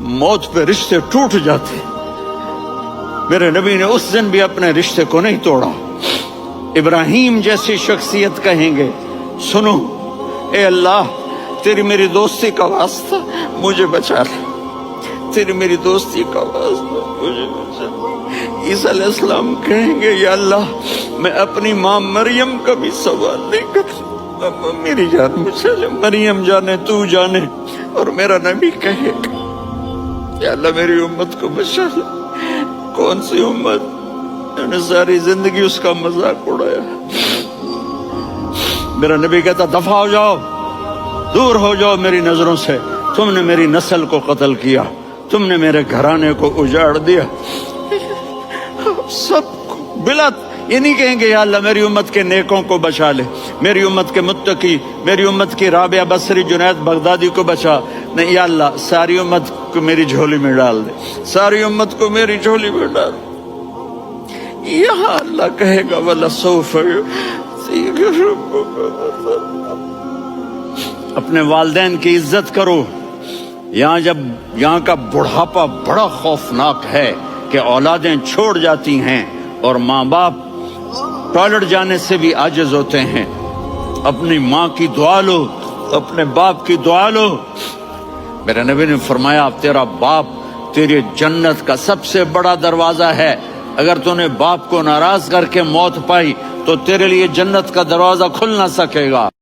موت پہ رشتے ٹوٹ جاتے. میرے نبی نے اس دن بھی اپنے رشتے کو نہیں توڑا. ابراہیم جیسی شخصیت کہیں گے سنو اے اللہ تیری میری دوستی کا واسطہ مجھے بچا لے, تیری میری دوستی کا واسطہ مجھے بچا لے. عیسیٰ علیہ السلام کہیں گے یا اللہ میں اپنی ماں مریم کا بھی سوال نہیں کرتا, میری جان بچا لے, مریم جانے تو جانے. اور میرا نبی کہے گا یا اللہ میری امت کو بچا لے. کون سی امت؟ انہوں نے ساری زندگی اس کا مذاق اڑایا. میرا نبی کہتا دفع ہو جاؤ, دور ہو جاؤ میری نظروں سے, تم نے میری نسل کو قتل کیا, تم نے میرے گھرانے کو اجاڑ دیا. سب کو بلا یہ نہیں کہیں گے یا اللہ میری امت کے نیکوں کو بچا لے, میری امت کے متقی, میری امت کی رابعہ بصری جنید بغدادی کو بچا. نہیں یا اللہ ساری امت کو میری جھولی میں ڈال دے, ساری امت کو میری جھولی میں ڈال. یہاں اللہ کہے گا وَلَسَوْفَ يُعْطِيكَ رَبُّكَ. اپنے والدین کی عزت کرو. یہاں کا بڑھاپا بڑا خوفناک ہے کہ اولادیں چھوڑ جاتی ہیں اور ماں باپ ٹوائلٹ جانے سے بھی عاجز ہوتے ہیں. اپنی ماں کی دعا لو, اپنے باپ کی دعا لو. میرے نبی نے فرمایا تیرا باپ تیری جنت کا سب سے بڑا دروازہ ہے. اگر تو نے باپ کو ناراض کر کے موت پائی تو تیرے لیے جنت کا دروازہ کھل نہ سکے گا.